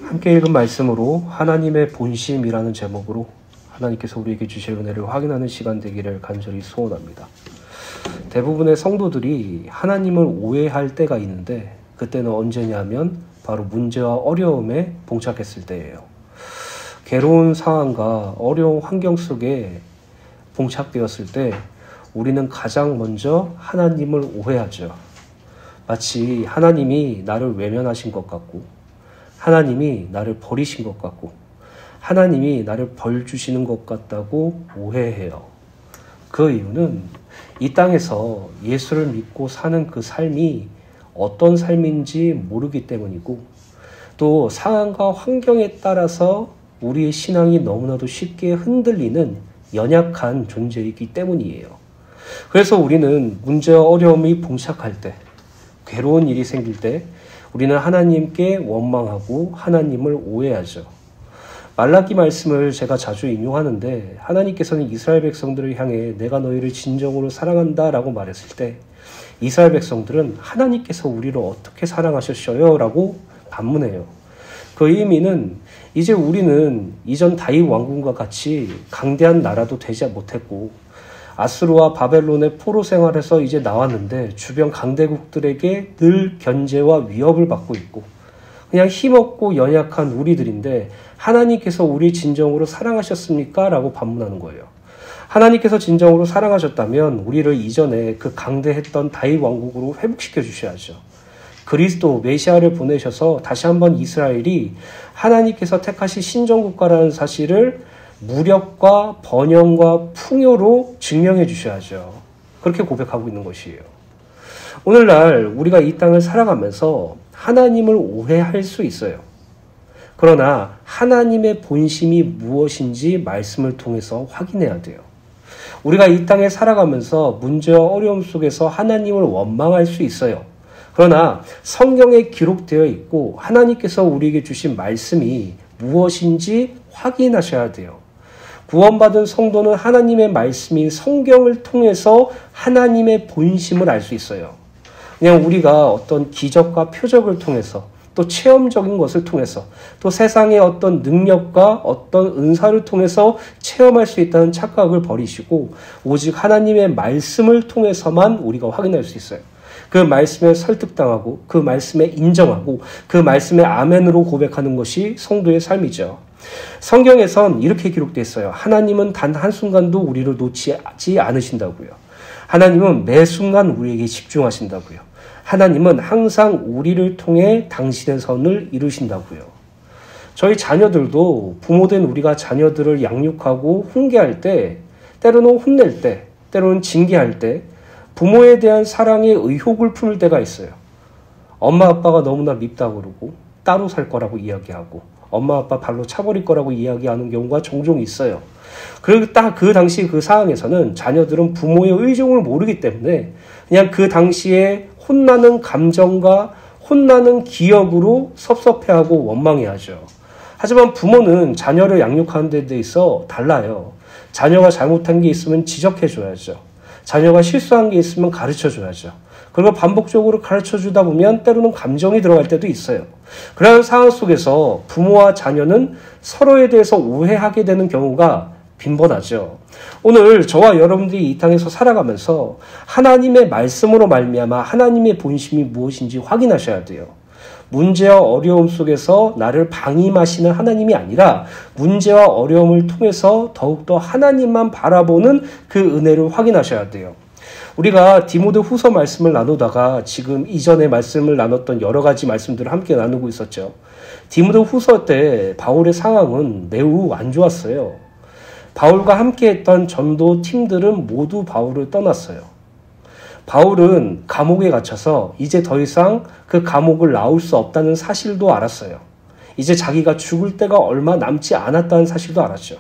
함께 읽은 말씀으로 하나님의 본심이라는 제목으로 하나님께서 우리에게 주실 은혜를 확인하는 시간 되기를 간절히 소원합니다. 대부분의 성도들이 하나님을 오해할 때가 있는데 그때는 언제냐면 바로 문제와 어려움에 봉착했을 때예요. 괴로운 상황과 어려운 환경 속에 봉착되었을 때 우리는 가장 먼저 하나님을 오해하죠. 마치 하나님이 나를 외면하신 것 같고 하나님이 나를 버리신 것 같고 하나님이 나를 벌 주시는 것 같다고 오해해요. 그 이유는 이 땅에서 예수를 믿고 사는 그 삶이 어떤 삶인지 모르기 때문이고 또 상황과 환경에 따라서 우리의 신앙이 너무나도 쉽게 흔들리는 연약한 존재이기 때문이에요. 그래서 우리는 문제와 어려움이 봉착할 때, 괴로운 일이 생길 때 우리는 하나님께 원망하고 하나님을 오해하죠. 말라기 말씀을 제가 자주 인용하는데 하나님께서는 이스라엘 백성들을 향해 내가 너희를 진정으로 사랑한다 라고 말했을 때 이스라엘 백성들은 하나님께서 우리를 어떻게 사랑하셨어요? 라고 반문해요. 그 의미는 이제 우리는 이전 다윗 왕국과 같이 강대한 나라도 되지 못했고 아수르와 바벨론의 포로 생활에서 이제 나왔는데 주변 강대국들에게 늘 견제와 위협을 받고 있고 그냥 힘없고 연약한 우리들인데 하나님께서 우리 진정으로 사랑하셨습니까? 라고 반문하는 거예요. 하나님께서 진정으로 사랑하셨다면 우리를 이전에 그 강대했던 다윗 왕국으로 회복시켜 주셔야죠. 그리스도 메시아를 보내셔서 다시 한번 이스라엘이 하나님께서 택하신 신정국가라는 사실을 무력과 번영과 풍요로 증명해 주셔야죠. 그렇게 고백하고 있는 것이에요. 오늘날 우리가 이 땅을 살아가면서 하나님을 오해할 수 있어요. 그러나 하나님의 본심이 무엇인지 말씀을 통해서 확인해야 돼요. 우리가 이 땅에 살아가면서 문제와 어려움 속에서 하나님을 원망할 수 있어요. 그러나 성경에 기록되어 있고 하나님께서 우리에게 주신 말씀이 무엇인지 확인하셔야 돼요. 구원받은 성도는 하나님의 말씀인 성경을 통해서 하나님의 본심을 알 수 있어요. 그냥 우리가 어떤 기적과 표적을 통해서 또 체험적인 것을 통해서 또 세상의 어떤 능력과 어떤 은사를 통해서 체험할 수 있다는 착각을 버리시고 오직 하나님의 말씀을 통해서만 우리가 확인할 수 있어요. 그 말씀에 설득당하고 그 말씀에 인정하고 그 말씀에 아멘으로 고백하는 것이 성도의 삶이죠. 성경에선 이렇게 기록되어 있어요. 하나님은 단 한순간도 우리를 놓치지 않으신다고요. 하나님은 매 순간 우리에게 집중하신다고요. 하나님은 항상 우리를 통해 당신의 선을 이루신다고요. 저희 자녀들도 부모된 우리가 자녀들을 양육하고 훈계할 때, 때로는 혼낼 때, 때로는 징계할 때 부모에 대한 사랑의 의혹을 품을 때가 있어요. 엄마 아빠가 너무나 밉다고 그러고 따로 살 거라고 이야기하고 엄마 아빠 발로 차버릴 거라고 이야기하는 경우가 종종 있어요. 그리고 딱 그 당시 그 상황에서는 자녀들은 부모의 의중을 모르기 때문에 그냥 그 당시에 혼나는 감정과 혼나는 기억으로 섭섭해하고 원망해하죠. 하지만 부모는 자녀를 양육하는 데 있어 달라요. 자녀가 잘못한 게 있으면 지적해줘야죠. 자녀가 실수한 게 있으면 가르쳐줘야죠. 그리고 반복적으로 가르쳐주다 보면 때로는 감정이 들어갈 때도 있어요. 그런 상황 속에서 부모와 자녀는 서로에 대해서 오해하게 되는 경우가 빈번하죠. 오늘 저와 여러분들이 이 땅에서 살아가면서 하나님의 말씀으로 말미암아 하나님의 본심이 무엇인지 확인하셔야 돼요. 문제와 어려움 속에서 나를 방임하시는 하나님이 아니라 문제와 어려움을 통해서 더욱더 하나님만 바라보는 그 은혜를 확인하셔야 돼요. 우리가 디모데 후서 말씀을 나누다가 지금 이전에 말씀을 나눴던 여러 가지 말씀들을 함께 나누고 있었죠. 디모데 후서 때 바울의 상황은 매우 안 좋았어요. 바울과 함께 했던 전도 팀들은 모두 바울을 떠났어요. 바울은 감옥에 갇혀서 이제 더 이상 그 감옥을 나올 수 없다는 사실도 알았어요. 이제 자기가 죽을 때가 얼마 남지 않았다는 사실도 알았죠.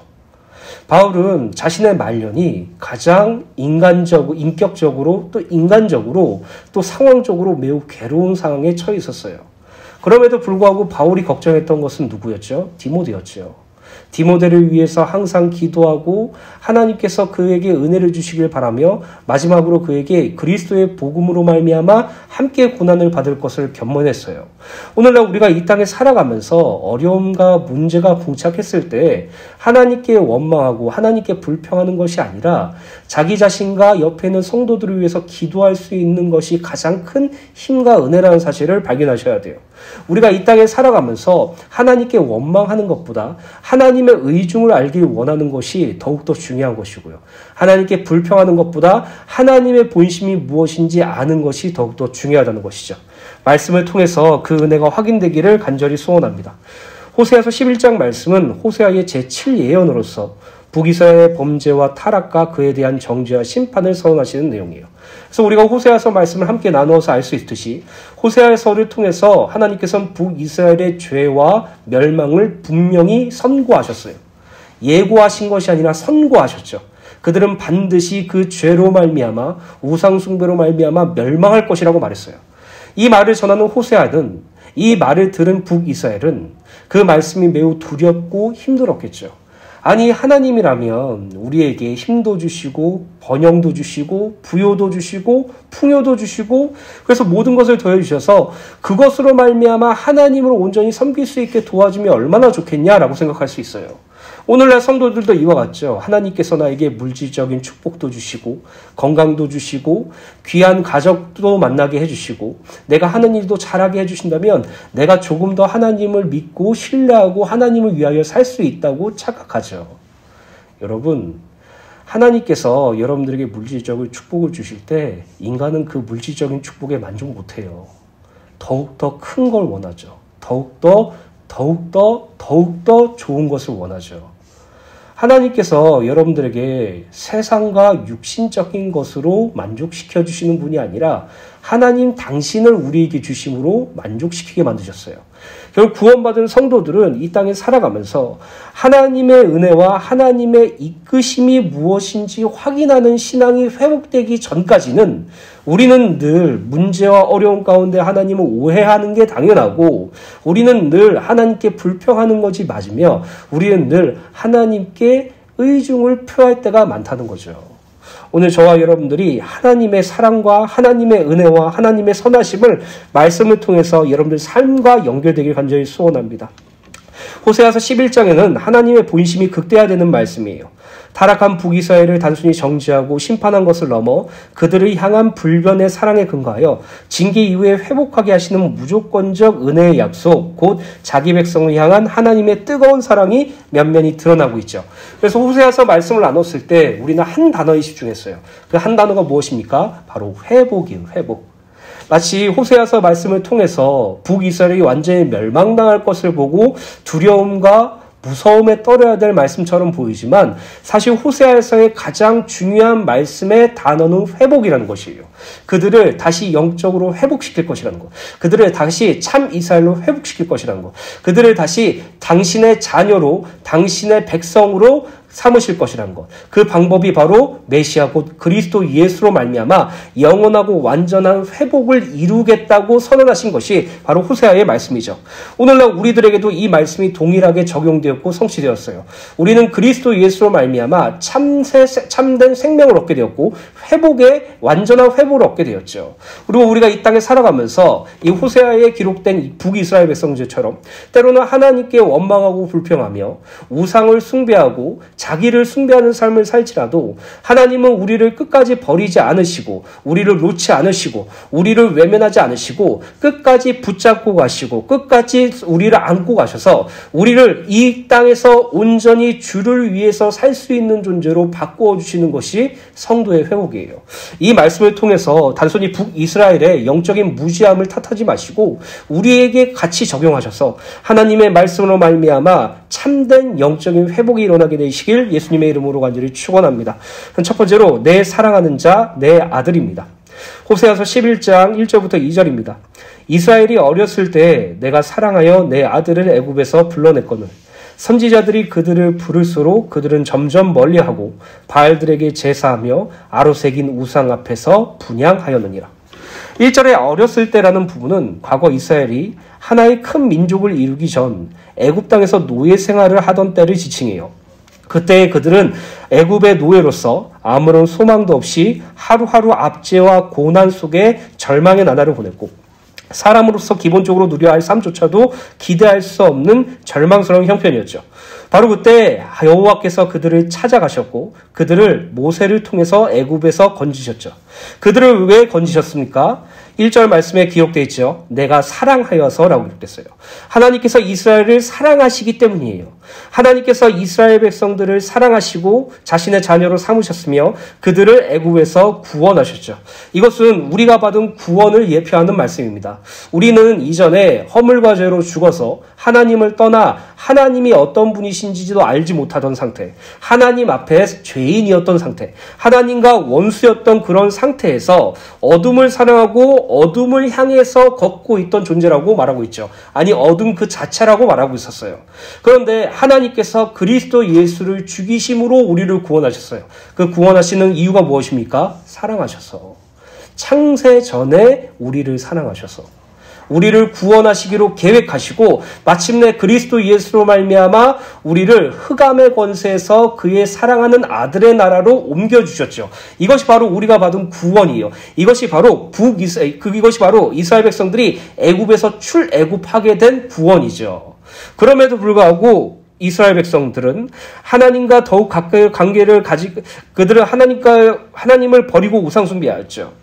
바울은 자신의 말년이 가장 인격적으로 또 인간적으로 또 상황적으로 매우 괴로운 상황에 처해 있었어요. 그럼에도 불구하고 바울이 걱정했던 것은 누구였죠? 디모데였죠. 디모데를 위해서 항상 기도하고 하나님께서 그에게 은혜를 주시길 바라며 마지막으로 그에게 그리스도의 복음으로 말미암아 함께 고난을 받을 것을 견문했어요. 오늘날 우리가 이 땅에 살아가면서 어려움과 문제가 봉착했을 때 하나님께 원망하고 하나님께 불평하는 것이 아니라 자기 자신과 옆에 있는 성도들을 위해서 기도할 수 있는 것이 가장 큰 힘과 은혜라는 사실을 발견하셔야 돼요. 우리가 이 땅에 살아가면서 하나님께 원망하는 것보다 하나님의 의중을 알길 원하는 것이 더욱더 중요한 것이고요. 하나님께 불평하는 것보다 하나님의 본심이 무엇인지 아는 것이 더욱더 중요하다는 것이죠. 말씀을 통해서 그 은혜가 확인되기를 간절히 소원합니다. 호세아서 11장 말씀은 호세아의 제7예언으로서 북이스라엘의 범죄와 타락과 그에 대한 정죄와 심판을 선언하시는 내용이에요. 그래서 우리가 호세아서 말씀을 함께 나누어서 알 수 있듯이 호세아서를 통해서 하나님께서는 북이스라엘의 죄와 멸망을 분명히 선고하셨어요. 예고하신 것이 아니라 선고하셨죠. 그들은 반드시 그 죄로 말미암아 우상숭배로 말미암아 멸망할 것이라고 말했어요. 이 말을 전하는 호세아는, 이 말을 들은 북이스라엘은 그 말씀이 매우 두렵고 힘들었겠죠. 아니, 하나님이라면 우리에게 힘도 주시고 번영도 주시고 부요도 주시고 풍요도 주시고 그래서 모든 것을 더해주셔서 그것으로 말미암아 하나님을 온전히 섬길 수 있게 도와주면 얼마나 좋겠냐라고 생각할 수 있어요. 오늘날 성도들도 이와 같죠. 하나님께서 나에게 물질적인 축복도 주시고 건강도 주시고 귀한 가족도 만나게 해주시고 내가 하는 일도 잘하게 해주신다면 내가 조금 더 하나님을 믿고 신뢰하고 하나님을 위하여 살 수 있다고 착각하죠. 여러분, 하나님께서 여러분들에게 물질적인 축복을 주실 때 인간은 그 물질적인 축복에 만족 못해요. 더욱더 큰 걸 원하죠. 더욱더 좋은 것을 원하죠. 하나님께서 여러분들에게 세상과 육신적인 것으로 만족시켜 주시는 분이 아니라 하나님 당신을 우리에게 주심으로 만족시키게 만드셨어요. 결국 구원받은 성도들은 이 땅에 살아가면서 하나님의 은혜와 하나님의 이끄심이 무엇인지 확인하는 신앙이 회복되기 전까지는 우리는 늘 문제와 어려움 가운데 하나님을 오해하는 게 당연하고 우리는 늘 하나님께 불평하는 것이 맞으며 우리는 늘 하나님께 의중을 표할 때가 많다는 거죠. 오늘 저와 여러분들이 하나님의 사랑과 하나님의 은혜와 하나님의 선하심을 말씀을 통해서 여러분들 삶과 연결되길 간절히 소원합니다. 호세아서 11장에는 하나님의 본심이 극대화되는 말씀이에요. 타락한 북이스라엘을 단순히 정죄하고 심판한 것을 넘어 그들을 향한 불변의 사랑에 근거하여 징계 이후에 회복하게 하시는 무조건적 은혜의 약속, 곧 자기 백성을 향한 하나님의 뜨거운 사랑이 면면히 드러나고 있죠. 그래서 호세아서 말씀을 나눴을 때 우리는 한 단어에 집중했어요. 그 한 단어가 무엇입니까? 바로 회복이에요. 회복. 마치 호세아서 말씀을 통해서 북이스라엘이 완전히 멸망당할 것을 보고 두려움과 무서움에 떨어야 될 말씀처럼 보이지만 사실 호세아서의 가장 중요한 말씀의 단어는 회복이라는 것이에요. 그들을 다시 영적으로 회복시킬 것이라는 것. 그들을 다시 참 이스라엘로 회복시킬 것이라는 것. 그들을 다시 당신의 자녀로 당신의 백성으로 삼으실 것이라는 것. 그 방법이 바로 메시아 곧 그리스도 예수로 말미암아 영원하고 완전한 회복을 이루겠다고 선언하신 것이 바로 호세아의 말씀이죠. 오늘날 우리들에게도 이 말씀이 동일하게 적용되었고 성취되었어요. 우리는 그리스도 예수로 말미암아 참된 생명을 얻게 되었고 회복의 완전한 회복을 얻게 되었죠. 그리고 우리가 이 땅에 살아가면서 이 호세아에 기록된 이 북이스라엘 백성들처럼 때로는 하나님께 원망하고 불평하며 우상을 숭배하고 자기를 숭배하는 삶을 살지라도 하나님은 우리를 끝까지 버리지 않으시고 우리를 놓지 않으시고 우리를 외면하지 않으시고 끝까지 붙잡고 가시고 끝까지 우리를 안고 가셔서 우리를 이 땅에서 온전히 주를 위해서 살 수 있는 존재로 바꾸어 주시는 것이 성도의 회복이에요. 이 말씀을 통해서 단순히 북이스라엘의 영적인 무지함을 탓하지 마시고 우리에게 같이 적용하셔서 하나님의 말씀으로 말미암아 참된 영적인 회복이 일어나게 되시길 예수님의 이름으로 간절히 축원합니다. 첫 번째로 내 사랑하는 자 내 아들입니다. 호세아서 11장 1절부터 2절입니다. 이스라엘이 어렸을 때 내가 사랑하여 내 아들을 애굽에서 불러냈거늘 선지자들이 그들을 부를수록 그들은 점점 멀리하고 바알들에게 제사하며 아로새긴 우상 앞에서 분향하였느니라. 1절에 어렸을 때라는 부분은 과거 이스라엘이 하나의 큰 민족을 이루기 전 애굽 땅에서 노예 생활을 하던 때를 지칭해요. 그때 그들은 애굽의 노예로서 아무런 소망도 없이 하루하루 압제와 고난 속에 절망의 나날을 보냈고 사람으로서 기본적으로 누려야 할 삶조차도 기대할 수 없는 절망스러운 형편이었죠. 바로 그때 여호와께서 그들을 찾아가셨고 그들을 모세를 통해서 애굽에서 건지셨죠. 그들을 왜 건지셨습니까? 1절 말씀에 기록되어 있죠. 내가 사랑하여서라고 기록됐어요. 하나님께서 이스라엘을 사랑하시기 때문이에요. 하나님께서 이스라엘 백성들을 사랑하시고 자신의 자녀로 삼으셨으며 그들을 애굽에서 구원하셨죠. 이것은 우리가 받은 구원을 예표하는 말씀입니다. 우리는 이전에 허물과 죄로 죽어서 하나님을 떠나 하나님이 어떤 분이신지도 알지 못하던 상태, 하나님 앞에 죄인이었던 상태, 하나님과 원수였던 그런 상태에서 어둠을 사랑하고 어둠을 향해서 걷고 있던 존재라고 말하고 있죠. 아니, 어둠 그 자체라고 말하고 있었어요. 그런데 하나님께서 그리스도 예수를 죽이심으로 우리를 구원하셨어요. 그 구원하시는 이유가 무엇입니까? 사랑하셔서. 창세 전에 우리를 사랑하셔서. 우리를 구원하시기로 계획하시고 마침내 그리스도 예수로 말미암아 우리를 흑암의 권세에서 그의 사랑하는 아들의 나라로 옮겨주셨죠. 이것이 바로 우리가 받은 구원이에요. 이것이 바로 이것이 바로 이스라엘 백성들이 애굽에서 출애굽하게 된 구원이죠. 그럼에도 불구하고 이스라엘 백성들은 하나님과 더욱 가까이 관계를 그들은 하나님을 버리고 우상 숭배하였죠.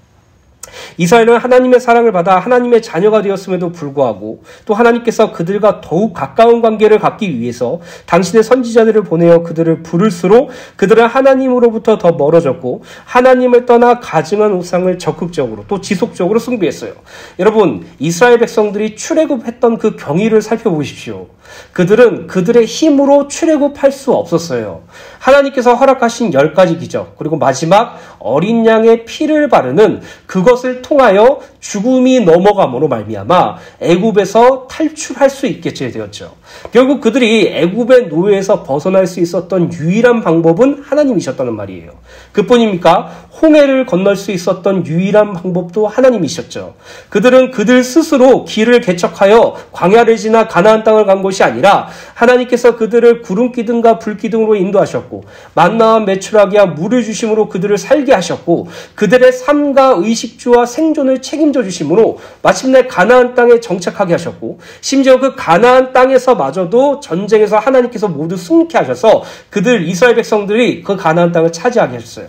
이스라엘은 하나님의 사랑을 받아 하나님의 자녀가 되었음에도 불구하고 또 하나님께서 그들과 더욱 가까운 관계를 갖기 위해서 당신의 선지자들을 보내어 그들을 부를수록 그들은 하나님으로부터 더 멀어졌고 하나님을 떠나 가증한 우상을 적극적으로 또 지속적으로 숭배했어요. 여러분, 이스라엘 백성들이 출애굽했던 그 경위를 살펴보십시오. 그들은 그들의 힘으로 출애굽할 수 없었어요. 하나님께서 허락하신 10가지 기적, 그리고 마지막 어린 양의 피를 바르는 그것을 통하여 죽음이 넘어감으로 말미암아 애굽에서 탈출할 수 있게 되었죠. 결국 그들이 애굽의 노예에서 벗어날 수 있었던 유일한 방법은 하나님이셨다는 말이에요. 그뿐입니까? 홍해를 건널 수 있었던 유일한 방법도 하나님이셨죠. 그들은 그들 스스로 길을 개척하여 광야를 지나 가나안 땅을 간 것이 아니라 하나님께서 그들을 구름 기둥과 불 기둥으로 인도하셨고 만나와 메추라기와 물을 주심으로 그들을 살게 하셨고 그들의 삶과 의식주와 생존을 책임져 주심으로 마침내 가나안 땅에 정착하게 하셨고 심지어 그 가나안 땅에서마저도 전쟁에서 하나님께서 모두 승리케 하셔서 그들 이스라엘 백성들이 그 가나안 땅을 차지하게 하셨어요.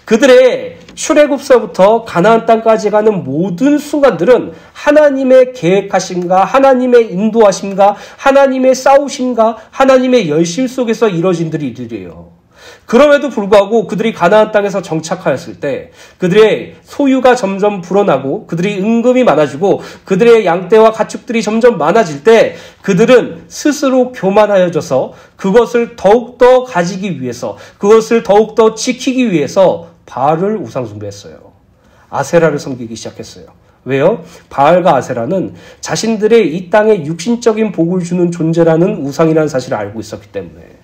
그들의 출애굽서부터 가나안 땅까지 가는 모든 순간들은 하나님의 계획하심과 하나님의 인도하심과 하나님의 싸우심과 하나님의 열심 속에서 이루어진 일들이에요. 그럼에도 불구하고 그들이 가나안 땅에서 정착하였을 때 그들의 소유가 점점 불어나고 그들이 은금이 많아지고 그들의 양떼와 가축들이 점점 많아질 때 그들은 스스로 교만하여져서 그것을 더욱더 가지기 위해서 그것을 더욱더 지키기 위해서 바알을 우상숭배했어요. 아세라를 섬기기 시작했어요. 왜요? 바알과 아세라는 자신들의 이 땅에 육신적인 복을 주는 존재라는 우상이라는 사실을 알고 있었기 때문에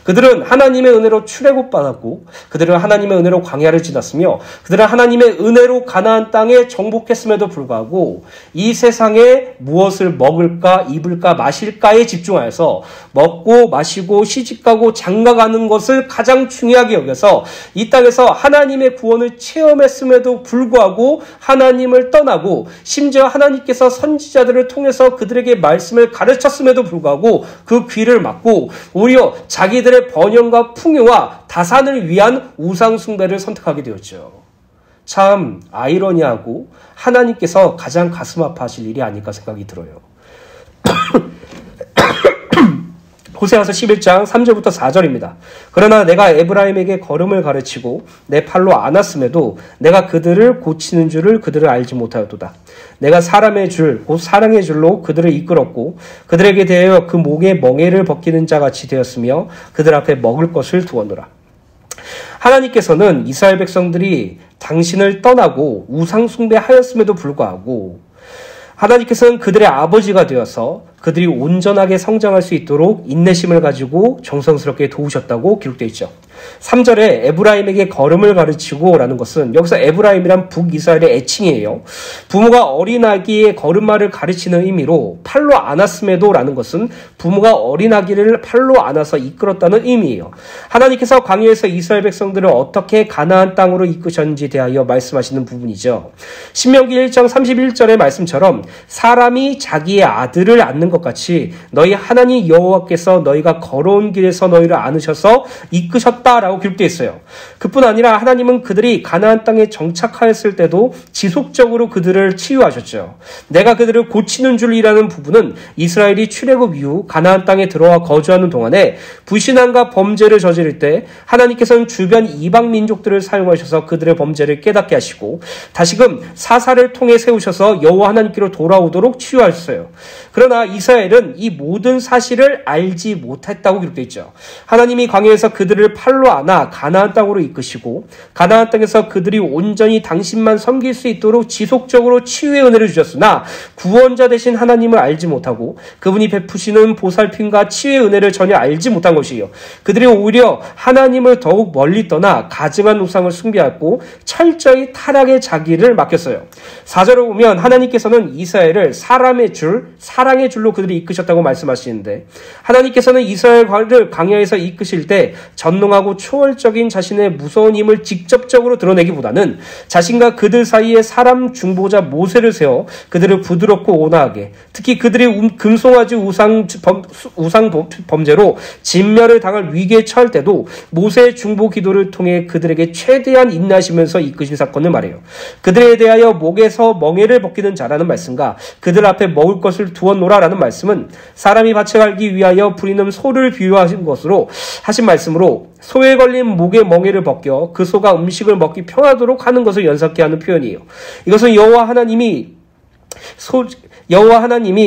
그들은 하나님의 은혜로 출애굽받았고 그들은 하나님의 은혜로 광야를 지났으며 그들은 하나님의 은혜로 가나안 땅에 정복했음에도 불구하고 이 세상에 무엇을 먹을까 입을까 마실까에 집중하여서 먹고 마시고 시집가고 장가가는 것을 가장 중요하게 여겨서 이 땅에서 하나님의 구원을 체험했음에도 불구하고 하나님을 떠나고 심지어 하나님께서 선지자들을 통해서 그들에게 말씀을 가르쳤음에도 불구하고 그 귀를 막고 오히려 자기들의 번영과 풍요와 다산을 위한 우상 숭배를 선택하게 되었죠. 참 아이러니하고 하나님께서 가장 가슴 아파하실 일이 아닐까 생각이 들어요. 호세아서 11장 3절부터 4절입니다. 그러나 내가 에브라임에게 걸음을 가르치고 내 팔로 안았음에도 내가 그들을 고치는 줄을 그들을 알지 못하였도다. 내가 사람의 줄, 곧 사랑의 줄로 그들을 이끌었고 그들에게 대하여 그 목에 멍에를 벗기는 자같이 되었으며 그들 앞에 먹을 것을 두었노라. 하나님께서는 이스라엘 백성들이 당신을 떠나고 우상 숭배하였음에도 불구하고 하나님께서는 그들의 아버지가 되어서 그들이 온전하게 성장할 수 있도록 인내심을 가지고 정성스럽게 도우셨다고 기록되어 있죠. 3절에 에브라임에게 걸음을 가르치고 라는 것은 여기서 에브라임이란 북이스라엘의 애칭이에요. 부모가 어린아기의 걸음마를 가르치는 의미로 팔로 안았음에도 라는 것은 부모가 어린아기를 팔로 안아서 이끌었다는 의미예요. 하나님께서 광야에서 이스라엘 백성들을 어떻게 가나안 땅으로 이끄셨는지 대하여 말씀하시는 부분이죠. 신명기 1장 31절의 말씀처럼 사람이 자기의 아들을 안는 것 같이 너희 하나님 여호와께서 너희가 걸어온 길에서 너희를 안으셔서 이끄셨다라고 기록되어 있어요. 그뿐 아니라 하나님은 그들이 가나안 땅에 정착하였을 때도 지속적으로 그들을 치유하셨죠. 내가 그들을 고치는 줄이라는 부분은 이스라엘이 출애굽 이후 가나안 땅에 들어와 거주하는 동안에 불신앙과 범죄를 저지를 때 하나님께서는 주변 이방 민족들을 사용하셔서 그들의 범죄를 깨닫게 하시고 다시금 사사를 통해 세우셔서 여호와 하나님께로 돌아오도록 치유하셨어요. 그러나 이스라엘은 이 모든 사실을 알지 못했다고 기록되어 있죠. 하나님이 광야에서 그들을 팔로 안아 가나안 땅으로 이끄시고 가나안 땅에서 그들이 온전히 당신만 섬길 수 있도록 지속적으로 치유의 은혜를 주셨으나 구원자 되신 하나님을 알지 못하고 그분이 베푸시는 보살핌과 치유의 은혜를 전혀 알지 못한 것이에요. 그들이 오히려 하나님을 더욱 멀리 떠나 가증한 우상을 숭배하고 철저히 타락의 자기를 맡겼어요. 4절을 보면 하나님께서는 이스라엘을 사람의 줄, 사랑의 줄로 그들이 이끄셨다고 말씀하시는데 하나님께서는 이스라엘을 광야에서 이끄실 때 전능하고 초월적인 자신의 무서운 힘을 직접적으로 드러내기보다는 자신과 그들 사이에 사람 중보자 모세를 세워 그들을 부드럽고 온화하게 특히 그들이 금송아지 우상 범죄로 진멸을 당할 위기에 처할 때도 모세의 중보 기도를 통해 그들에게 최대한 인내하시면서 이끄신 사건을 말해요. 그들에 대하여 목에서 멍에를 벗기는 자라는 말씀과 그들 앞에 먹을 것을 두었노라라는 말씀은 사람이 밭에 갈기 위하여 부리는 소를 비유하신 것으로 하신 말씀으로 소에 걸린 목의 멍에를 벗겨 그 소가 음식을 먹기 편하도록 하는 것을 연상케 하는 표현이에요. 이것은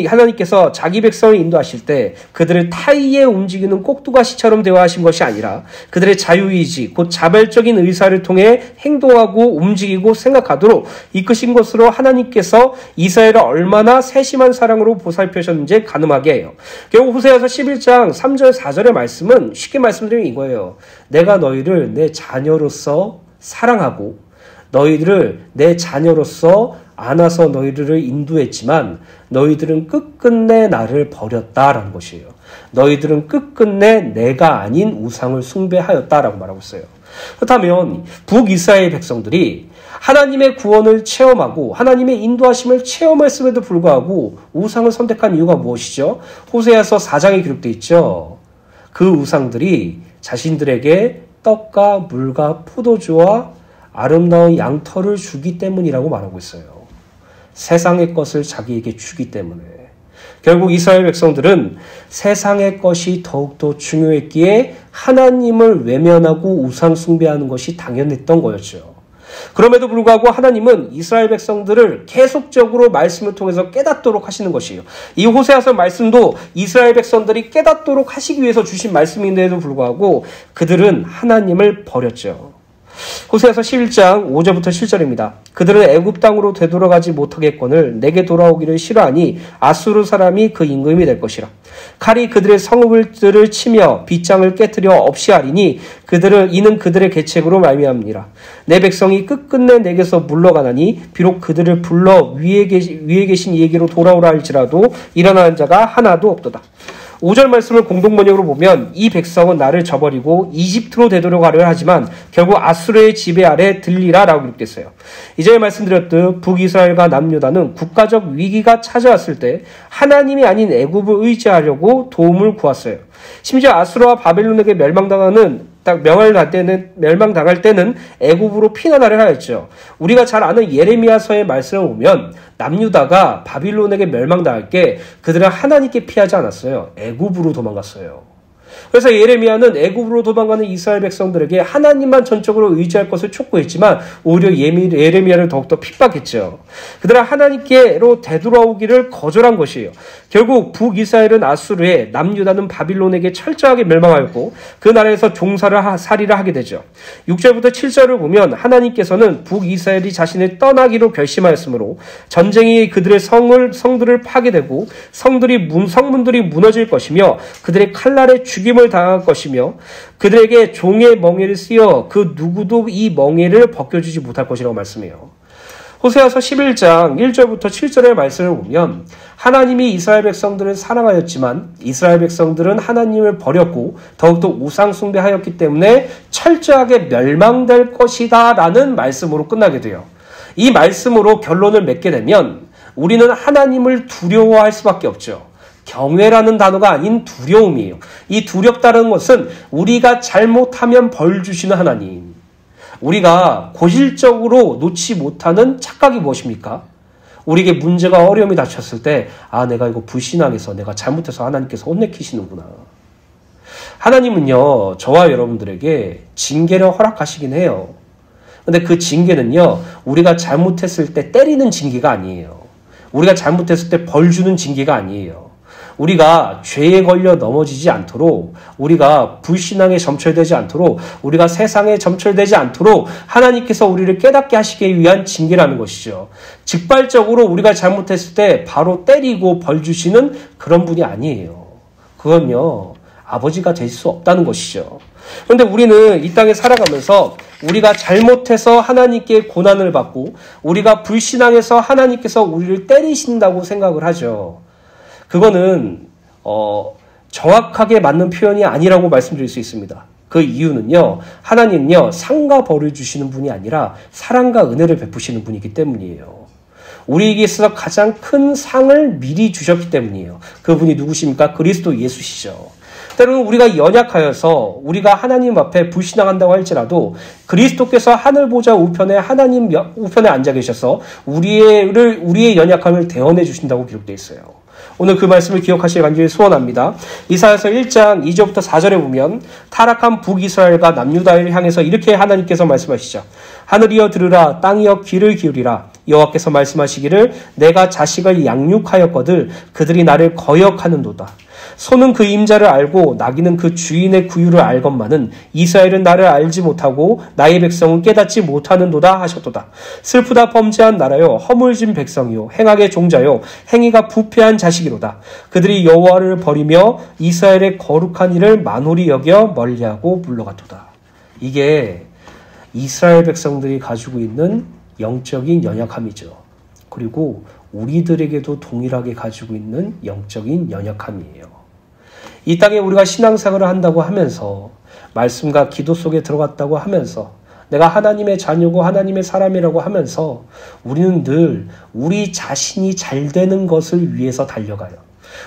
하나님께서 자기 백성을 인도하실 때 그들을 타의에 움직이는 꼭두가시처럼 대화하신 것이 아니라 그들의 자유의지, 곧 자발적인 의사를 통해 행동하고 움직이고 생각하도록 이끄신 것으로 하나님께서 이스라엘을 얼마나 세심한 사랑으로 보살펴셨는지 가늠하게 해요. 결국 호세아서 11장 3절 4절의 말씀은 쉽게 말씀드리면 이거예요. 내가 너희를 내 자녀로서 사랑하고 너희들을 내 자녀로서 안아서 너희들을 인도했지만 너희들은 끝끝내 나를 버렸다라는 것이에요. 너희들은 끝끝내 내가 아닌 우상을 숭배하였다라고 말하고 있어요. 그렇다면 북이스라엘 백성들이 하나님의 구원을 체험하고 하나님의 인도하심을 체험했음에도 불구하고 우상을 선택한 이유가 무엇이죠? 호세아서 4장에 기록되어 있죠. 그 우상들이 자신들에게 떡과 물과 포도주와 아름다운 양털을 주기 때문이라고 말하고 있어요. 세상의 것을 자기에게 주기 때문에. 결국 이스라엘 백성들은 세상의 것이 더욱더 중요했기에 하나님을 외면하고 우상 숭배하는 것이 당연했던 거였죠. 그럼에도 불구하고 하나님은 이스라엘 백성들을 계속적으로 말씀을 통해서 깨닫도록 하시는 것이에요. 이 호세아서 말씀도 이스라엘 백성들이 깨닫도록 하시기 위해서 주신 말씀인데도 불구하고 그들은 하나님을 버렸죠. 호세아서 11장 5절부터 7절입니다. 그들은 애굽 땅으로 되돌아가지 못하겠거늘 내게 돌아오기를 싫어하니 아수르 사람이 그 임금이 될 것이라. 칼이 그들의 성읍들을 치며 빗장을 깨뜨려 없이 하리니 이는 그들의 계책으로 말미암니라. 내 백성이 끝끝내 내게서 물러가나니 비록 그들을 불러 위에 계신 이에게로 돌아오라 할지라도 일어나는 자가 하나도 없도다. 5절 말씀을 공동번역으로 보면 이 백성은 나를 저버리고 이집트로 되돌아가려 하지만 결국 아수르의 지배 아래 들리라 라고 기록됐어요. 이전에 말씀드렸듯 북이스라엘과 남유다는 국가적 위기가 찾아왔을 때 하나님이 아닌 애굽을 의지하려고 도움을 구했어요. 심지어 아수르와 바벨론에게 멸망당할 때는 애굽으로 피난하려 하였죠. 우리가 잘 아는 예레미야서의 말씀을 보면 남유다가 바빌론에게 멸망당할 게 그들은 하나님께 피하지 않았어요. 애굽으로 도망갔어요. 그래서 예레미야는 애굽으로 도망가는 이스라엘 백성들에게 하나님만 전적으로 의지할 것을 촉구했지만 오히려 예레미야를 더욱더 핍박했죠. 그들은 하나님께로 되돌아오기를 거절한 것이에요. 결국 북이스라엘은 아수르에, 남유다는 바빌론에게 철저하게 멸망하였고 그 나라에서 종살이를 하게 되죠. 6절부터 7절을 보면 하나님께서는 북이스라엘이 자신을 떠나기로 결심하였으므로 전쟁이 그들의 성들을 파괴되고 성문들이 무너질 것이며 그들의 칼날에 죽임을 죽임을 당할 것이며 그들에게 종의 멍에를 쓰여 그 누구도 이 멍에를 벗겨주지 못할 것이라고 말씀해요. 호세아서 11장 1절부터 7절의 말씀을 보면 하나님이 이스라엘 백성들을 사랑하였지만 이스라엘 백성들은 하나님을 버렸고 더욱더 우상 숭배하였기 때문에 철저하게 멸망될 것이다 라는 말씀으로 끝나게 돼요. 이 말씀으로 결론을 맺게 되면 우리는 하나님을 두려워할 수밖에 없죠. 경외라는 단어가 아닌 두려움이에요. 이 두렵다는 것은 우리가 잘못하면 벌 주시는 하나님, 우리가 고질적으로 놓지 못하는 착각이 무엇입니까? 우리에게 문제가 어려움이 닥쳤을 때 내가 이거 불신앙해서 내가 잘못해서 하나님께서 혼내키시는구나. 하나님은요, 저와 여러분들에게 징계를 허락하시긴 해요. 근데 그 징계는요, 우리가 잘못했을 때 때리는 징계가 아니에요. 우리가 잘못했을 때 벌 주는 징계가 아니에요. 우리가 죄에 걸려 넘어지지 않도록, 우리가 불신앙에 점철되지 않도록, 우리가 세상에 점철되지 않도록 하나님께서 우리를 깨닫게 하시기 위한 징계라는 것이죠. 직발적으로 우리가 잘못했을 때 바로 때리고 벌 주시는 그런 분이 아니에요. 그건요, 아버지가 될 수 없다는 것이죠. 그런데 우리는 이 땅에 살아가면서 우리가 잘못해서 하나님께 고난을 받고 우리가 불신앙해서 하나님께서 우리를 때리신다고 생각을 하죠. 그거는 정확하게 맞는 표현이 아니라고 말씀드릴 수 있습니다. 그 이유는요, 하나님은요, 상과 벌을 주시는 분이 아니라 사랑과 은혜를 베푸시는 분이기 때문이에요. 우리에게 있어서 가장 큰 상을 미리 주셨기 때문이에요. 그분이 누구십니까? 그리스도 예수시죠. 때로는 우리가 연약하여서 우리가 하나님 앞에 불신앙한다고 할지라도 그리스도께서 하늘 보좌 우편에 하나님 우편에 앉아 계셔서 우리의 연약함을 대언해 주신다고 기록되어 있어요. 오늘 그 말씀을 기억하시길 간절히 소원합니다. 이사야서 1장 2절부터 4절에 보면 타락한 북이스라엘과 남유다를 향해서 이렇게 하나님께서 말씀하시죠. 하늘이여 들으라, 땅이여 귀를 기울이라. 여호와께서 말씀하시기를 내가 자식을 양육하였거늘 그들이 나를 거역하는도다. 소는 그 임자를 알고 나귀는 그 주인의 구유를 알건만은 이스라엘은 나를 알지 못하고 나의 백성은 깨닫지 못하는도다 하셨도다. 슬프다 범죄한 나라요, 허물진 백성이요, 행악의 종자요, 행위가 부패한 자식이로다. 그들이 여호와를 버리며 이스라엘의 거룩한 일을 만홀히 여겨 멀리하고 물러갔도다. 이게 이스라엘 백성들이 가지고 있는 영적인 연약함이죠. 그리고 우리들에게도 동일하게 가지고 있는 영적인 연약함이에요. 이 땅에 우리가 신앙생활을 한다고 하면서 말씀과 기도 속에 들어갔다고 하면서 내가 하나님의 자녀고 하나님의 사람이라고 하면서 우리는 늘 우리 자신이 잘 되는 것을 위해서 달려가요.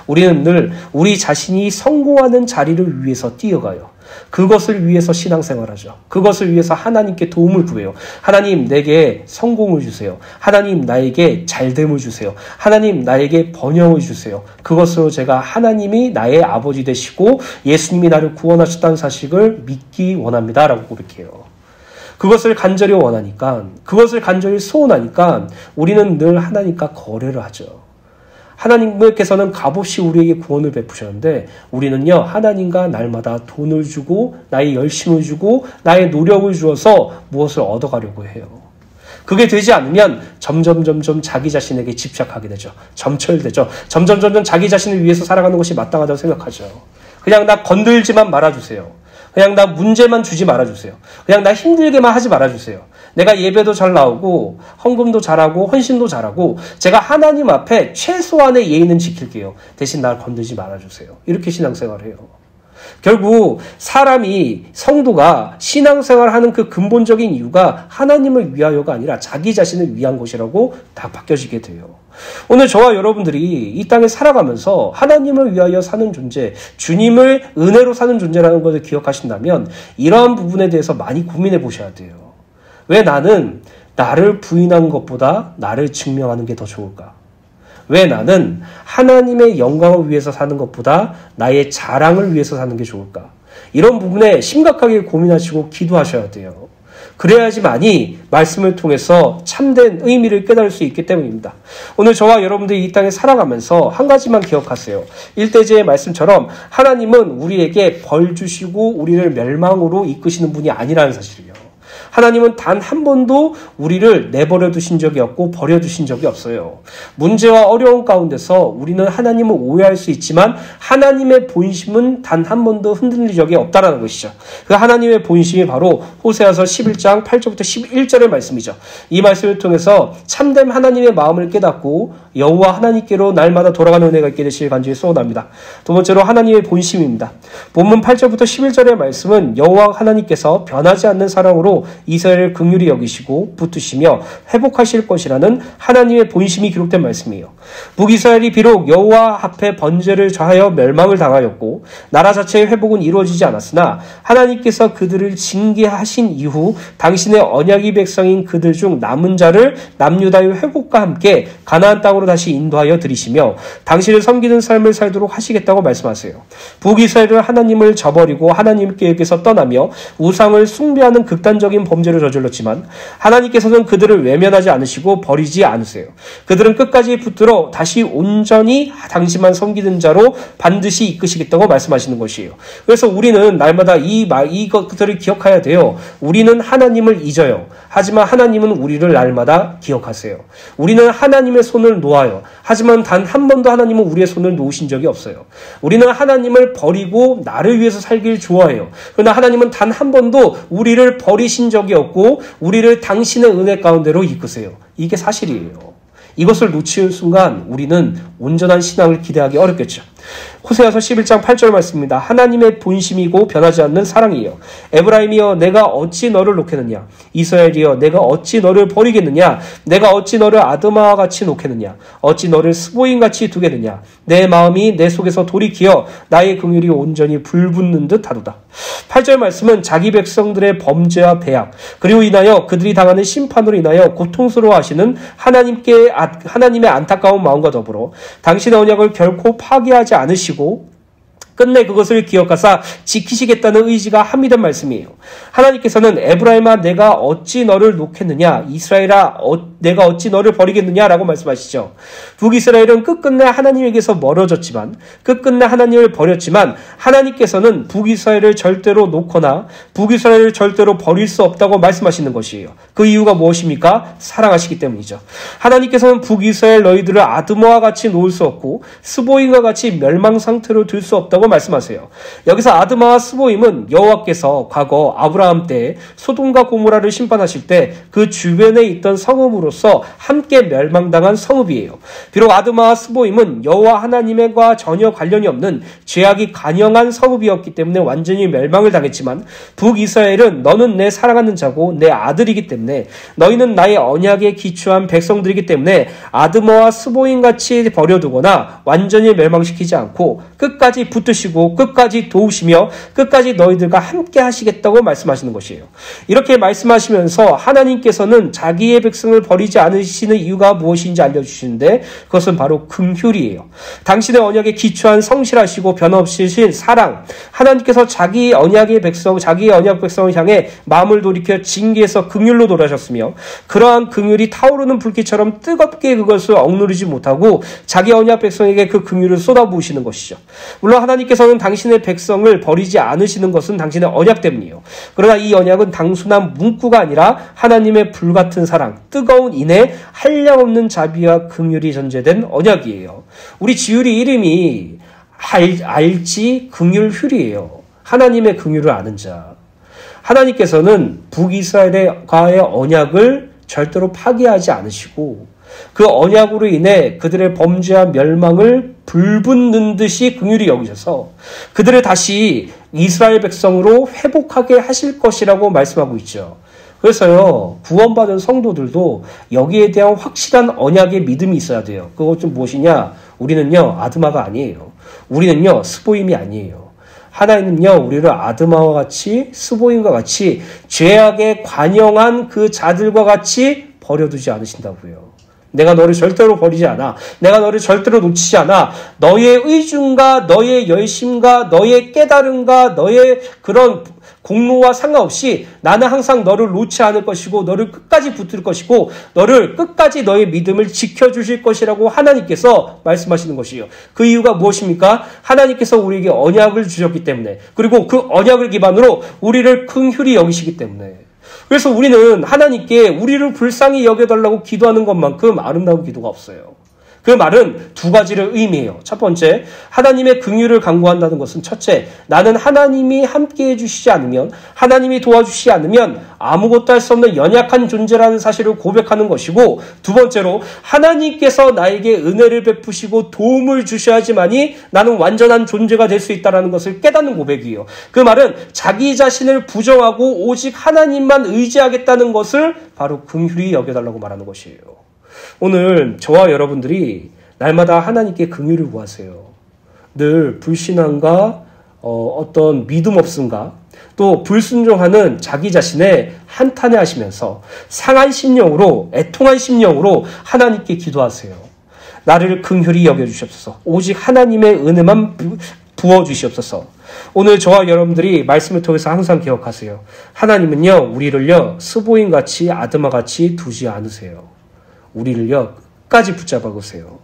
우리는 늘 우리 자신이 성공하는 자리를 위해서 뛰어가요. 그것을 위해서 신앙생활하죠. 그것을 위해서 하나님께 도움을 구해요. 하나님 내게 성공을 주세요. 하나님 나에게 잘됨을 주세요. 하나님 나에게 번영을 주세요. 그것으로 제가 하나님이 나의 아버지 되시고 예수님이 나를 구원하셨다는 사실을 믿기 원합니다 라고 고백해요. 그것을 간절히 원하니까, 그것을 간절히 소원하니까 우리는 늘 하나님과 거래를 하죠. 하나님께서는 값없이 우리에게 구원을 베푸셨는데 우리는요, 하나님과 날마다 돈을 주고 나의 열심을 주고 나의 노력을 주어서 무엇을 얻어가려고 해요. 그게 되지 않으면 점점 자기 자신에게 집착하게 되죠. 점철되죠. 점점 자기 자신을 위해서 살아가는 것이 마땅하다고 생각하죠. 그냥 나 건들지만 말아주세요. 그냥 나 문제만 주지 말아주세요. 그냥 나 힘들게만 하지 말아주세요. 내가 예배도 잘 나오고 헌금도 잘하고 헌신도 잘하고 제가 하나님 앞에 최소한의 예의는 지킬게요. 대신 날 건들지 말아주세요. 이렇게 신앙생활을 해요. 결국 사람이, 성도가 신앙생활하는 그 근본적인 이유가 하나님을 위하여가 아니라 자기 자신을 위한 것이라고 다 바뀌어지게 돼요. 오늘 저와 여러분들이 이 땅에 살아가면서 하나님을 위하여 사는 존재, 주님을 은혜로 사는 존재라는 것을 기억하신다면 이러한 부분에 대해서 많이 고민해 보셔야 돼요. 왜 나는 나를 부인하는 것보다 나를 증명하는 게 더 좋을까? 왜 나는 하나님의 영광을 위해서 사는 것보다 나의 자랑을 위해서 사는 게 좋을까? 이런 부분에 심각하게 고민하시고 기도하셔야 돼요. 그래야지만이 말씀을 통해서 참된 의미를 깨달을 수 있기 때문입니다. 오늘 저와 여러분들이 이 땅에 살아가면서 한 가지만 기억하세요. 일대제의 말씀처럼 하나님은 우리에게 벌 주시고 우리를 멸망으로 이끄시는 분이 아니라는 사실이에요. 하나님은 단 한 번도 우리를 내버려 두신 적이 없고 버려두신 적이 없어요. 문제와 어려운 가운데서 우리는 하나님을 오해할 수 있지만 하나님의 본심은 단 한 번도 흔들린 적이 없다는 것이죠. 그 하나님의 본심이 바로 호세아서 11장 8절부터 11절의 말씀이죠. 이 말씀을 통해서 참된 하나님의 마음을 깨닫고 여호와 하나님께로 날마다 돌아가는 은혜가 있게 되시길 간절히 소원합니다. 두 번째로 하나님의 본심입니다. 본문 8절부터 11절의 말씀은 여호와 하나님께서 변하지 않는 사랑으로 이스라엘을 긍휼히 여기시고 붙드시며 회복하실 것이라는 하나님의 본심이 기록된 말씀이에요. 북이스라엘이 비록 여호와 앞에 번제를 좌하여 멸망을 당하였고 나라 자체의 회복은 이루어지지 않았으나 하나님께서 그들을 징계하신 이후 당신의 언약의 백성인 그들 중 남은 자를 남유다의 회복과 함께 가나안 땅으로 다시 인도하여 들이시며 당신을 섬기는 삶을 살도록 하시겠다고 말씀하세요. 북이스라엘은 하나님을 저버리고 하나님께서 떠나며 우상을 숭배하는 극단적인 범죄를 저질렀지만 하나님께서는 그들을 외면하지 않으시고 버리지 않으세요. 그들은 끝까지 붙들어 다시 온전히 당신만 섬기는 자로 반드시 이끄시겠다고 말씀하시는 것이에요. 그래서 우리는 날마다 이것들을 기억해야 돼요. 우리는 하나님을 잊어요. 하지만 하나님은 우리를 날마다 기억하세요. 우리는 하나님의 손을 놓아요. 하지만 단 한 번도 하나님은 우리의 손을 놓으신 적이 없어요. 우리는 하나님을 버리고 나를 위해서 살길 좋아해요. 그러나 하나님은 단 한 번도 우리를 버리신 적이 없고 우리를 당신의 은혜 가운데로 이끄세요. 이게 사실이에요. 이것을 놓칠 순간 우리는 온전한 신앙을 기대하기 어렵겠죠. 호세아서 11장 8절 말씀입니다. 하나님의 본심이고 변하지 않는 사랑이에요. 에브라임이여 내가 어찌 너를 놓겠느냐. 이스라엘이여 내가 어찌 너를 버리겠느냐. 내가 어찌 너를 아드마와 같이 놓겠느냐. 어찌 너를 스보임같이 두겠느냐. 내 마음이 내 속에서 돌이키어 나의 긍휼이 온전히 불붙는 듯 하도다. 8절 말씀은 자기 백성들의 범죄와 배악 그리고 인하여 그들이 당하는 심판으로 인하여 고통스러워하시는 하나님의 안타까운 마음과 더불어 당신의 언약을 결코 파기하지 않으시고 끝내 그것을 기억하사 지키시겠다는 의지가 함유된 말씀이에요. 하나님께서는 에브라임아 내가 어찌 너를 놓겠느냐 이스라엘아 내가 어찌 너를 버리겠느냐라고 말씀하시죠. 북이스라엘은 끝끝내 하나님에게서 멀어졌지만 끝끝내 하나님을 버렸지만 하나님께서는 북이스라엘을 절대로 놓거나 북이스라엘을 절대로 버릴 수 없다고 말씀하시는 것이에요. 그 이유가 무엇입니까? 사랑하시기 때문이죠. 하나님께서는 북이스라엘 너희들을 아드모와 같이 놓을 수 없고 스보임과 같이 멸망 상태로 둘 수 없다고 말씀하세요. 여기서 아드마와 스보임은 여호와께서 과거 아브라함 때 소돔과 고모라를 심판하실 때 그 주변에 있던 성읍으로서 함께 멸망당한 성읍이에요. 비록 아드마와 스보임은 여호와 하나님과 전혀 관련이 없는 죄악이 간영한 성읍이었기 때문에 완전히 멸망을 당했지만 북이스라엘은 너는 내 사랑하는 자고 내 아들이기 때문에 너희는 나의 언약에 기초한 백성들이기 때문에 아드마와 스보임같이 버려두거나 완전히 멸망시키지 않고 끝까지 붙드시고 끝까지 도우시며 끝까지 너희들과 함께 하시겠다고 말씀하시는 것이에요. 이렇게 말씀하시면서 하나님께서는 자기의 백성을 버리지 않으시는 이유가 무엇인지 알려주시는데 그것은 바로 긍휼이에요. 당신의 언약에 기초한 성실하시고 변함없으신 사랑, 하나님께서 자기의 언약 백성을 향해 마음을 돌이켜 징계해서 긍휼로 돌아셨으며 그러한 긍휼이 타오르는 불길처럼 뜨겁게 그것을 억누르지 못하고 자기 언약 백성에게 그 긍휼을 쏟아부으시는 것이죠. 물론 하나님께서는 당신의 백성을 버리지 않으시는 것은 당신의 언약 때문이에요. 그러나 이 언약은 단순한 문구가 아니라 하나님의 불같은 사랑, 뜨거운 인애, 한량없는 자비와 긍휼이 전제된 언약이에요. 우리 지율이 이름이 알지 긍휼휼이에요. 하나님의 긍휼을 아는 자. 하나님께서는 북이스라엘과의 언약을 절대로 파기하지 않으시고 그 언약으로 인해 그들의 범죄와 멸망을 불붙는 듯이 긍휼히 여기셔서 그들을 다시 이스라엘 백성으로 회복하게 하실 것이라고 말씀하고 있죠. 그래서요, 구원받은 성도들도 여기에 대한 확실한 언약의 믿음이 있어야 돼요. 그것은 무엇이냐? 우리는요, 아드마가 아니에요. 우리는요, 스보임이 아니에요. 하나님은요, 우리를 아드마와 같이, 스보임과 같이, 죄악에 관영한 그 자들과 같이 버려두지 않으신다고요. 내가 너를 절대로 버리지 않아. 내가 너를 절대로 놓치지 않아. 너의 의중과 너의 열심과 너의 깨달음과 너의 그런 공로와 상관없이 나는 항상 너를 놓지 않을 것이고 너를 끝까지 붙들 것이고 너를 끝까지 너의 믿음을 지켜주실 것이라고 하나님께서 말씀하시는 것이에요. 그 이유가 무엇입니까? 하나님께서 우리에게 언약을 주셨기 때문에 그리고 그 언약을 기반으로 우리를 긍휼히 여기시기 때문에 그래서 우리는 하나님께 우리를 불쌍히 여겨달라고 기도하는 것만큼 아름다운 기도가 없어요. 그 말은 두 가지를 의미해요. 첫 번째, 하나님의 긍휼을 간구한다는 것은 첫째, 나는 하나님이 함께해 주시지 않으면, 하나님이 도와주시지 않으면 아무것도 할 수 없는 연약한 존재라는 사실을 고백하는 것이고, 두 번째로 하나님께서 나에게 은혜를 베푸시고 도움을 주셔야지만이 나는 완전한 존재가 될 수 있다는 것을 깨닫는 고백이에요. 그 말은 자기 자신을 부정하고 오직 하나님만 의지하겠다는 것을 바로 긍휼히 여겨달라고 말하는 것이에요. 오늘 저와 여러분들이 날마다 하나님께 긍휼을 구하세요. 늘 불신앙과 어떤 믿음 없음과 또 불순종하는 자기 자신에 한탄해하시면서 상한 심령으로, 애통한 심령으로 하나님께 기도하세요. 나를 긍휼히 여겨주시옵소서. 오직 하나님의 은혜만 부어주시옵소서. 오늘 저와 여러분들이 말씀을 통해서 항상 기억하세요. 하나님은요, 우리를요, 스보인같이 아드마같이 두지 않으세요. 우리를요, 끝까지 붙잡아 보세요.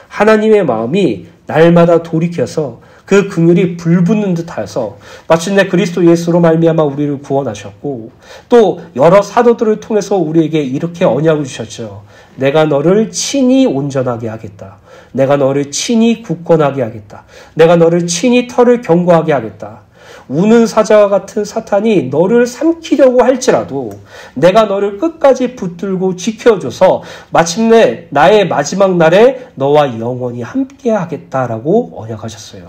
하나님의 마음이 날마다 돌이켜서 그 긍휼이 불붙는 듯하여서 마침내 그리스도 예수로 말미암아 우리를 구원하셨고, 또 여러 사도들을 통해서 우리에게 이렇게 언약을 주셨죠. 내가 너를 친히 온전하게 하겠다. 내가 너를 친히 굳건하게 하겠다. 내가 너를 친히 털을 견고하게 하겠다. 우는 사자와 같은 사탄이 너를 삼키려고 할지라도 내가 너를 끝까지 붙들고 지켜줘서 마침내 나의 마지막 날에 너와 영원히 함께 하겠다라고 언약하셨어요.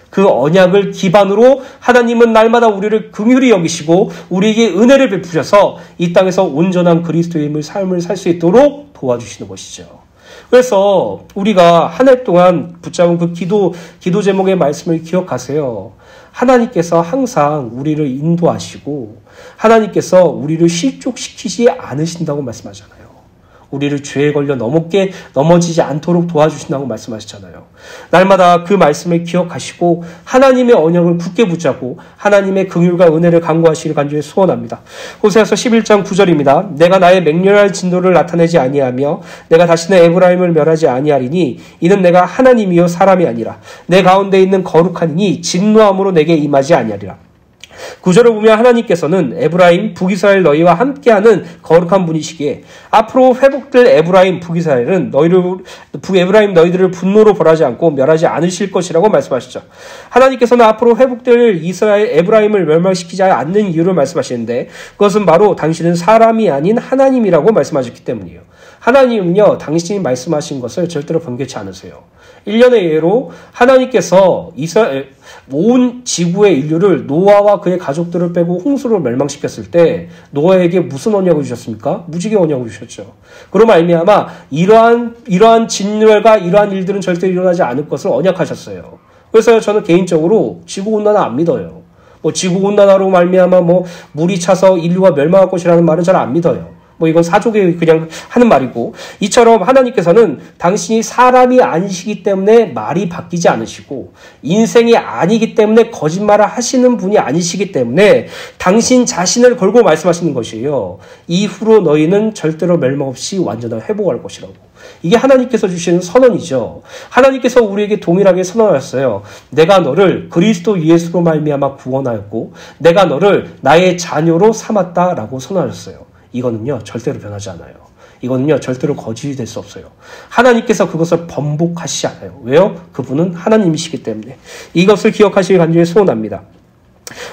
그 언약을 기반으로 하나님은 날마다 우리를 긍휼히 여기시고 우리에게 은혜를 베푸셔서 이 땅에서 온전한 그리스도인의 삶을 살 수 있도록 도와주시는 것이죠. 그래서 우리가 한 해 동안 붙잡은 그 기도 제목의 말씀을 기억하세요. 하나님께서 항상 우리를 인도하시고 하나님께서 우리를 실족시키지 않으신다고 말씀하잖아요. 우리를 죄에 걸려 넘어지지 않도록 도와주신다고 말씀하시잖아요. 날마다 그 말씀을 기억하시고 하나님의 언약을 굳게 붙잡고 하나님의 긍휼과 은혜를 간구하시길 간절히 소원합니다. 호세아서 11장 9절입니다. 내가 나의 맹렬할 진노를 나타내지 아니하며 내가 다시는 에브라임을 멸하지 아니하리니 이는 내가 하나님이요 사람이 아니라 내 가운데 있는 거룩한 이니 진노함으로 내게 임하지 아니하리라. 구절을 보면 하나님께서는 에브라임, 북이스라엘 너희와 함께하는 거룩한 분이시기에 앞으로 회복될 에브라임, 북이스라엘은 에브라임 너희들을 분노로 벌하지 않고 멸하지 않으실 것이라고 말씀하시죠. 하나님께서는 앞으로 회복될 에브라임을 멸망시키지 않는 이유를 말씀하시는데 그것은 바로 당신은 사람이 아닌 하나님이라고 말씀하셨기 때문이에요. 하나님은요, 당신이 말씀하신 것을 절대로 변개치 않으세요. 1년의 예로 하나님께서 온 지구의 인류를 노아와 그의 가족들을 빼고 홍수로 멸망시켰을 때 노아에게 무슨 언약을 주셨습니까? 무지개 언약을 주셨죠. 그로 말미암아 이러한 진멸과 이러한 일들은 절대 일어나지 않을 것을 언약하셨어요. 그래서 저는 개인적으로 지구온난화 안 믿어요. 지구온난화로 말미암아 물이 차서 인류가 멸망할 것이라는 말은 잘 안 믿어요. 이건 사족에 그냥 하는 말이고, 이처럼 하나님께서는 당신이 사람이 아니시기 때문에 말이 바뀌지 않으시고 인생이 아니기 때문에 거짓말을 하시는 분이 아니시기 때문에 당신 자신을 걸고 말씀하시는 것이에요. 이후로 너희는 절대로 멸망 없이 완전한 회복할 것이라고. 이게 하나님께서 주시는 선언이죠. 하나님께서 우리에게 동일하게 선언하셨어요. 내가 너를 그리스도 예수로 말미암아 구원하였고 내가 너를 나의 자녀로 삼았다라고 선언하셨어요. 이거는요, 절대로 변하지 않아요. 이거는요, 절대로 거짓이 될 수 없어요. 하나님께서 그것을 번복하시지 않아요. 왜요? 그분은 하나님이시기 때문에. 이것을 기억하시길 간절히 소원합니다.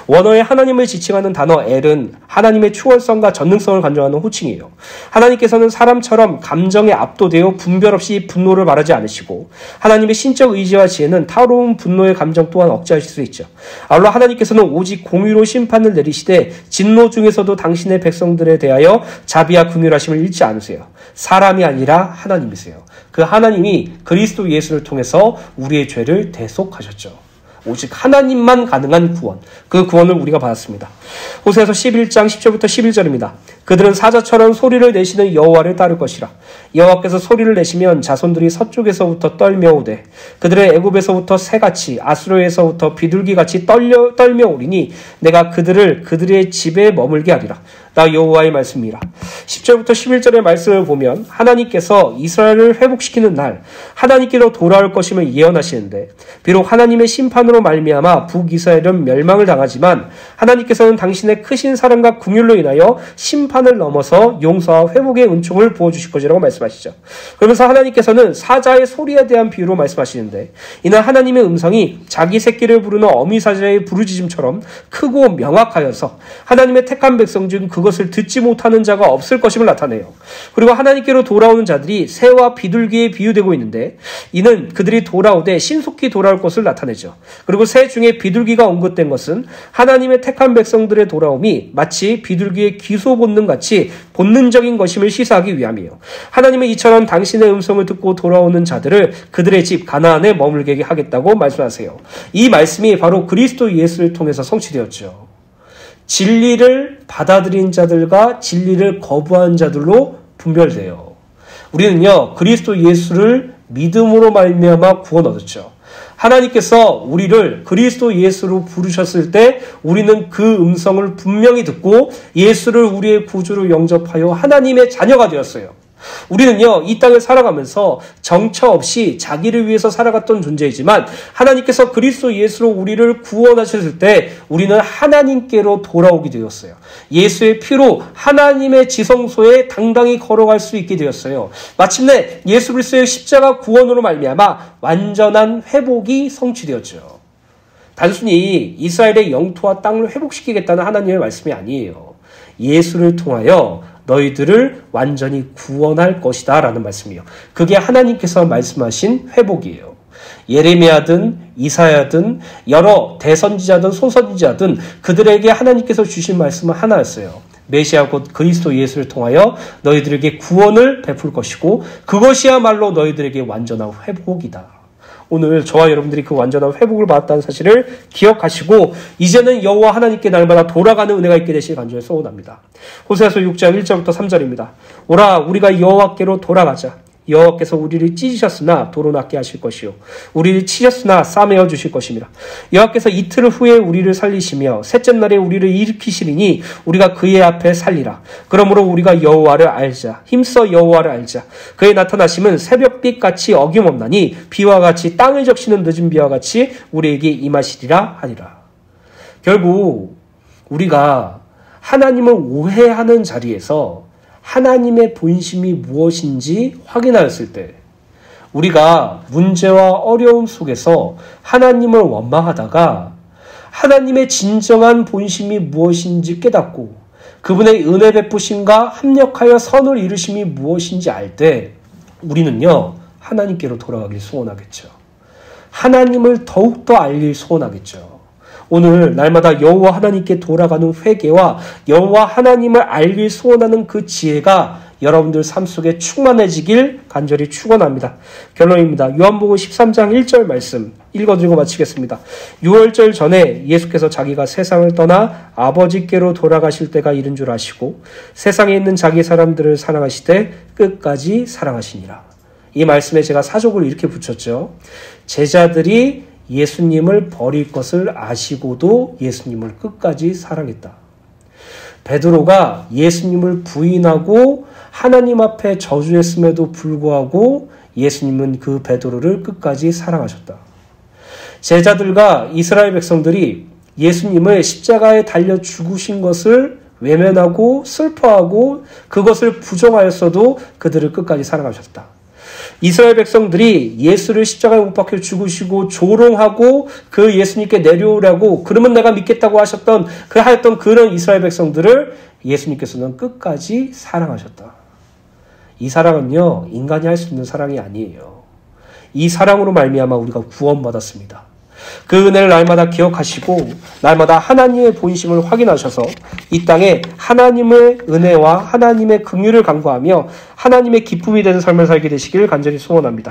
원어의 하나님을 지칭하는 단어 엘은 하나님의 추월성과 전능성을 간주하는 호칭이에요. 하나님께서는 사람처럼 감정에 압도되어 분별 없이 분노를 말하지 않으시고 하나님의 신적 의지와 지혜는 타오르는 분노의 감정 또한 억제하실 수 있죠. 아울러 하나님께서는 오직 공의로 심판을 내리시되 진노 중에서도 당신의 백성들에 대하여 자비와 긍휼하심을 잃지 않으세요. 사람이 아니라 하나님이세요. 그 하나님이 그리스도 예수를 통해서 우리의 죄를 대속하셨죠. 오직 하나님만 가능한 구원, 그 구원을 우리가 받았습니다. 호세아서 11장 10절부터 11절입니다. 그들은 사자처럼 소리를 내시는 여호와를 따를 것이라. 여호와께서 소리를 내시면 자손들이 서쪽에서부터 떨며오되 그들의 애굽에서부터 새같이 아수르에서부터 비둘기같이 떨며오리니 내가 그들의 집에 머물게 하리라. 나 여호와의 말씀이라. 10절부터 11절의 말씀을 보면 하나님께서 이스라엘을 회복시키는 날 하나님께로 돌아올 것임을 예언하시는데 비록 하나님의 심판으로 말미암아 북이스라엘은 멸망을 당하지만 하나님께서는 당신의 크신 사랑과 긍휼로 인하여 심판 심판을 넘어서 용서와 회복의 은총을 부어주실 것이라고 말씀하시죠. 그러면서 하나님께서는 사자의 소리에 대한 비유로 말씀하시는데, 이는 하나님의 음성이 자기 새끼를 부르는 어미사자의 부르짖음처럼 크고 명확하여서 하나님의 택한 백성 중 그것을 듣지 못하는 자가 없을 것임을 나타내요. 그리고 하나님께로 돌아오는 자들이 새와 비둘기에 비유되고 있는데, 이는 그들이 돌아오되 신속히 돌아올 것을 나타내죠. 그리고 새 중에 비둘기가 언급된 것은 하나님의 택한 백성들의 돌아옴이 마치 비둘기의 기소 본능 같이 본능적인 것임을 시사하기 위함이에요. 하나님은 이처럼 당신의 음성을 듣고 돌아오는 자들을 그들의 집 가나안에 머물게 하겠다고 말씀하세요. 이 말씀이 바로 그리스도 예수를 통해서 성취되었죠. 진리를 받아들인 자들과 진리를 거부한 자들로 분별돼요. 우리는요, 그리스도 예수를 믿음으로 말미암아 구원 얻었죠. 하나님께서 우리를 그리스도 예수로 부르셨을 때 우리는 그 음성을 분명히 듣고 예수를 우리의 구주로 영접하여 하나님의 자녀가 되었어요. 우리는요, 이 땅을 살아가면서 정처 없이 자기를 위해서 살아갔던 존재이지만 하나님께서 그리스도 예수로 우리를 구원하셨을 때 우리는 하나님께로 돌아오게 되었어요. 예수의 피로 하나님의 지성소에 당당히 걸어갈 수 있게 되었어요. 마침내 예수 그리스도의 십자가 구원으로 말미암아 완전한 회복이 성취되었죠. 단순히 이스라엘의 영토와 땅을 회복시키겠다는 하나님의 말씀이 아니에요. 예수를 통하여 너희들을 완전히 구원할 것이다 라는 말씀이에요. 그게 하나님께서 말씀하신 회복이에요. 예레미야든 이사야든 여러 대선지자든 소선지자든 그들에게 하나님께서 주신 말씀은 하나였어요. 메시아 곧 그리스도 예수를 통하여 너희들에게 구원을 베풀 것이고 그것이야말로 너희들에게 완전한 회복이다. 오늘 저와 여러분들이 그 완전한 회복을 받았다는 사실을 기억하시고 이제는 여호와 하나님께 날마다 돌아가는 은혜가 있게 되시길 간절히 소원합니다. 호세아서 6장 1절부터 3절입니다. 오라 우리가 여호와께로 돌아가자. 여호와께서 우리를 찢으셨으나 도로 낫게 하실 것이요 우리를 치셨으나 싸매어 주실 것입니다. 여호와께서 이틀 후에 우리를 살리시며 셋째 날에 우리를 일으키시리니 우리가 그의 앞에 살리라. 그러므로 우리가 여호와를 알자. 힘써 여호와를 알자. 그의 나타나심은 새벽빛같이 어김없나니 비와 같이 땅을 적시는 늦은 비와 같이 우리에게 임하시리라 하리라. 결국 우리가 하나님을 오해하는 자리에서 하나님의 본심이 무엇인지 확인하였을 때 우리가 문제와 어려움 속에서 하나님을 원망하다가 하나님의 진정한 본심이 무엇인지 깨닫고 그분의 은혜 베푸심과 합력하여 선을 이루심이 무엇인지 알 때 우리는요 하나님께로 돌아가길 소원하겠죠. 하나님을 더욱더 알길 소원하겠죠. 오늘 날마다 여호와 하나님께 돌아가는 회개와 여호와 하나님을 알길 소원하는 그 지혜가 여러분들 삶 속에 충만해지길 간절히 축원합니다. 결론입니다. 요한복음 13장 1절 말씀 읽어드리고 마치겠습니다. 6월절 전에 예수께서 자기가 세상을 떠나 아버지께로 돌아가실 때가 이른 줄 아시고 세상에 있는 자기 사람들을 사랑하시되 끝까지 사랑하시니라. 이 말씀에 제가 사족을 이렇게 붙였죠. 제자들이 예수님을 버릴 것을 아시고도 예수님을 끝까지 사랑했다. 베드로가 예수님을 부인하고 하나님 앞에 저주했음에도 불구하고 예수님은 그 베드로를 끝까지 사랑하셨다. 제자들과 이스라엘 백성들이 예수님을 십자가에 달려 죽으신 것을 외면하고 슬퍼하고 그것을 부정하였어도 그들을 끝까지 사랑하셨다. 이스라엘 백성들이 예수를 십자가에 못 박혀 죽으시고 조롱하고 그 예수님께 내려오라고 그러면 내가 믿겠다고 하셨던 그런 이스라엘 백성들을 예수님께서는 끝까지 사랑하셨다. 이 사랑은요 인간이 할 수 있는 사랑이 아니에요. 이 사랑으로 말미암아 우리가 구원받았습니다. 그 은혜를 날마다 기억하시고 날마다 하나님의 본심을 확인하셔서 이 땅에 하나님의 은혜와 하나님의 긍휼을 간구하며 하나님의 기쁨이 되는 삶을 살게 되시길 간절히 소원합니다.